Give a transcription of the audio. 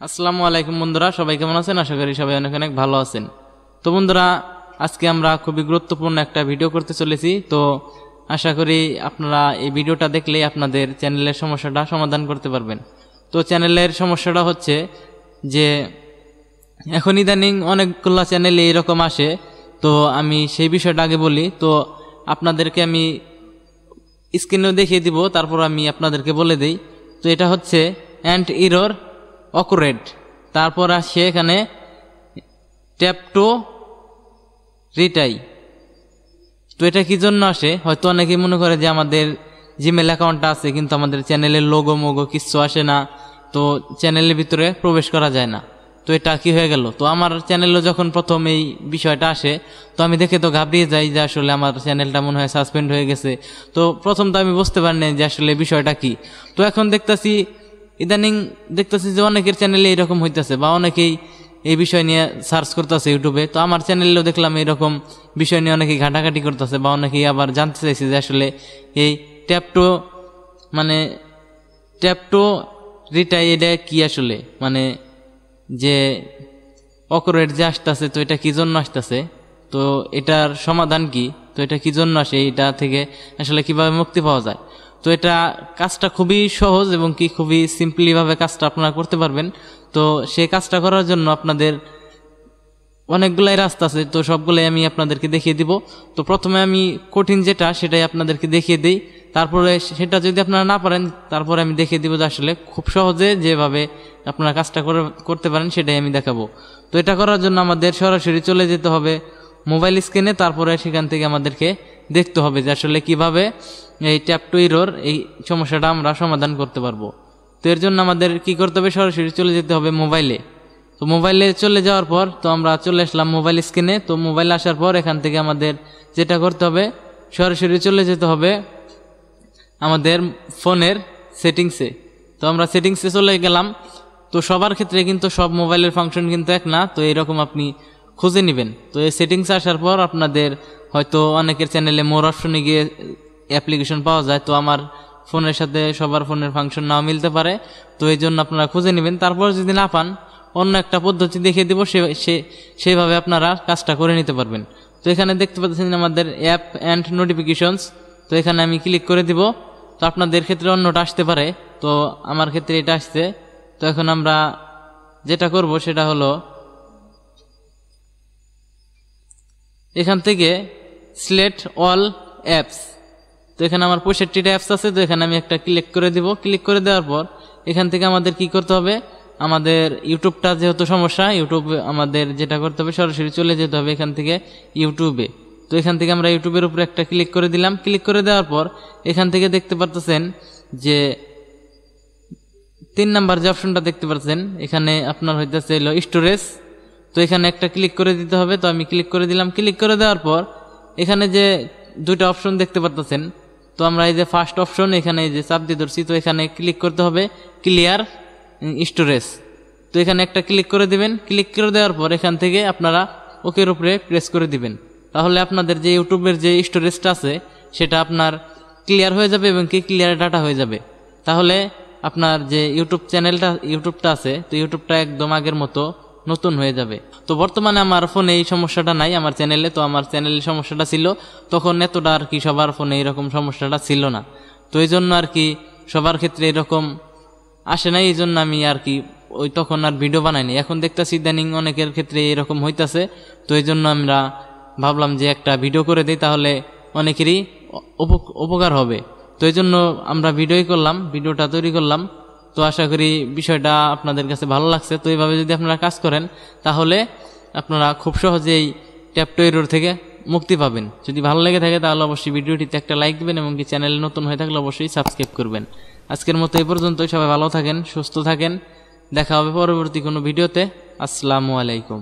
আসসালামু আলাইকুম বন্ধুরা, সবাই কেমন আছেন? আশা করি সবাই অনেক অনেক ভালো আছেন। তো বন্ধুরা, আজকে আমরা খুবই গুরুত্বপূর্ণ একটা ভিডিও করতে চলেছি। তো আশা করি আপনারা এই ভিডিওটা দেখলেই আপনাদের চ্যানেলের সমস্যাটা সমাধান করতে পারবেন। তো চ্যানেলের সমস্যাটা হচ্ছে যে এখন ইদানিং অনেকগুলো চ্যানেলে এরকম আসে। তো আমি সেই বিষয়টা আগে বলি। তো আপনাদেরকে আমি স্ক্রিনেও দেখিয়ে দিব, তারপর আমি আপনাদেরকে বলে দেই। তো এটা হচ্ছে অ্যান্ড এরর অকুরেট, তারপর আসছে এখানে ট্যাপ টু রিটাই। তো এটা কি জন্য আসে? হয়তো অনেকেই মনে করে যে আমাদের জিমেল অ্যাকাউন্টটা আছে কিন্তু আমাদের চ্যানেলের লোগো মোগো কিচ্ছু আসে না, তো চ্যানেলের ভিতরে প্রবেশ করা যায় না। তো এটা কি হয়ে গেল? তো আমার চ্যানেলে যখন প্রথম এই বিষয়টা আসে তো আমি দেখে তো ঘাবড়িয়ে যাই যে আসলে আমার চ্যানেলটা মনে হয় সাসপেন্ড হয়ে গেছে। তো প্রথম তো আমি বুঝতে পারিনি যে আসলে বিষয়টা কি। তো এখন ইদানিং দেখতেছি যে অনেকের চ্যানেলে এরকম হইতেছে, বা অনেকেই এই বিষয় নিয়ে সার্চ করতেছে ইউটিউবে। তো আমার চ্যানেলেও দেখলাম এরকম বিষয় নিয়ে অনেকেই ঘাটাঘাটি করতেছে, বা অনেকেই আবার জানতে চাইছে যে আসলে এই ট্যাপ টু রিটাই এটা কি আসলে, মানে যে অকুরেট যে আসতেছে, তো এটা কি জন্য আসতেছে, তো এটার সমাধান কি, তো এটা কি জন্য আসে, এটা থেকে আসলে কিভাবে মুক্তি পাওয়া যায়। তো এটা কাজটা খুবই সহজ এবং কি খুবই সিম্পলিভাবে কাজটা আপনারা করতে পারবেন। তো সেই কাজটা করার জন্য আপনাদের অনেকগুলাই রাস্তা আছে, তো সবগুলাই আমি আপনাদেরকে দেখিয়ে দিব। তো প্রথমে আমি কঠিন যেটা সেটাই আপনাদেরকে দেখিয়ে দিই, তারপরে সেটা যদি আপনারা না পারেন তারপরে আমি দেখিয়ে দিব যে আসলে খুব সহজে যেভাবে আপনারা কাজটা করতে পারেন সেটাই আমি দেখাবো। তো এটা করার জন্য আমাদের সরাসরি চলে যেতে হবে মোবাইল স্ক্রিনে, তারপরে সেখান থেকে আমাদেরকে দেখতে হবে যে আসলে কিভাবে এই ট্যাপ টু এরর এই সমস্যাটা আমরা সমাধান করতে পারবো। তো এর জন্য আমাদের কি করতে হবে? সরাসরি চলে যেতে হবে মোবাইলে। তো মোবাইলে চলে যাওয়ার পর তো আমরা চলে আসলাম মোবাইল স্ক্রিনে। তো মোবাইলে আসার পর এখান থেকে আমাদের যেটা করতে হবে, সরাসরি চলে যেতে হবে আমাদের ফোনের সেটিংসে। তো আমরা সেটিংসে চলে গেলাম। তো সবার ক্ষেত্রে কিন্তু সব মোবাইলের ফাংশন কিন্তু এক না, তো এরকম আপনি খুঁজে নেবেন। তো এই সেটিংসে আসার পর আপনাদের হয়তো অনেকের চ্যানেলে মোর অপশনে গিয়ে অ্যাপ্লিকেশন পাওয়া যায়। তো আমার ফোনের সাথে সবার ফোনের ফাংশন নাও মিলতে পারে, তো এই জন্য আপনারা খুঁজে নেবেন। তারপর যদি না পান অন্য একটা পদ্ধতি দেখিয়ে দেবো, সেইভাবে আপনারা কাজটা করে নিতে পারবেন। তো এখানে দেখতে পাচ্ছেন আমাদের অ্যাপ অ্যান্ড নোটিফিকেশনস। তো এখানে আমি ক্লিক করে দিব। তো আপনাদের ক্ষেত্রে অন্যটা আসতে পারে, তো আমার ক্ষেত্রে এটা আসছে। তো এখন আমরা যেটা করব সেটা হলো এখান থেকে সিলেক্ট অল অ্যাপস। তো এখানে আমার 65টা অ্যাপস আছে, তো এখানে আমি একটা ক্লিক করে দিব। ক্লিক করে দেওয়ার পর এখান থেকে আমাদের কি করতে হবে, আমাদের ইউটিউবটা যেহেতু সমস্যা, ইউটিউব আমাদের যেটা করতে হবে সরাসরি চলে যেতে হবে এখান থেকে ইউটিউবে। তো এখান থেকে আমরা ইউটিউবের উপরে একটা ক্লিক করে দিলাম। ক্লিক করে দেওয়ার পর এখান থেকে দেখতে পারতেছেন যে 3 নাম্বার যে অপশনটা দেখতে পাচ্ছেন, এখানে আপনার হইতেছে হলো স্টোরেজ। তো এখানে একটা ক্লিক করে দিতে হবে। তো আমি ক্লিক করে দিলাম। ক্লিক করে দেওয়ার পর এখানে যে দুইটা অপশন দেখতে পাচ্ছেন, তো আমরা এই যে ফার্স্ট অপশন এখানে এই যে চাপ দিয়ে ধরছি, তো এখানে ক্লিক করতে হবে ক্লিয়ার স্টোরেজ। তো এখানে একটা ক্লিক করে দিবেন। ক্লিক করে দেওয়ার পর এখান থেকে আপনারা ওকের উপরে প্রেস করে দিবেন। তাহলে আপনাদের যে ইউটিউবের যে স্টোরেজটা আছে সেটা আপনার ক্লিয়ার হয়ে যাবে এবং কি ক্লিয়ার ডাটা হয়ে যাবে। তাহলে আপনার যে ইউটিউবটা আছে, তো ইউটিউবটা একদম আগের মতো নতুন হয়ে যাবে। তো বর্তমানে আমার ফোনে এই সমস্যাটা নাই আমার চ্যানেলে। তো আমার চ্যানেলের সমস্যাটা ছিল তখন এতটা আর কি সবার ফোনে এরকম সমস্যাটা ছিল না। তো এই জন্য আর কি সবার ক্ষেত্রে এরকম আসে নাই, এই জন্য আমি আর কি তখন আর ভিডিও বানাইনি। এখন দেখতেছি ইদানিং অনেকের ক্ষেত্রে এরকম হইতাছে, তো এই জন্য আমরা ভাবলাম যে একটা ভিডিও করে দিই, তাহলে অনেকেরই উপকার হবে। তো এই জন্য আমরা ভিডিওটা তৈরি করলাম। তো আশা করি বিষয়টা আপনাদের কাছে ভালো লাগছে। তো এইভাবে যদি আপনারা কাজ করেন তাহলে আপনারা খুব সহজেই ট্যাপ টু এরর থেকে মুক্তি পাবেন। যদি ভালো লেগে থাকে তাহলে অবশ্যই ভিডিওটিতে একটা লাইক দিবেন এবং কি চ্যানেলে নতুন হয়ে থাকলে অবশ্যই সাবস্ক্রাইব করবেন। আজকের মতো এই পর্যন্তই। সবাই ভালো থাকেন, সুস্থ থাকেন। দেখা হবে পরবর্তী কোনো ভিডিওতে। আসসালামু আলাইকুম।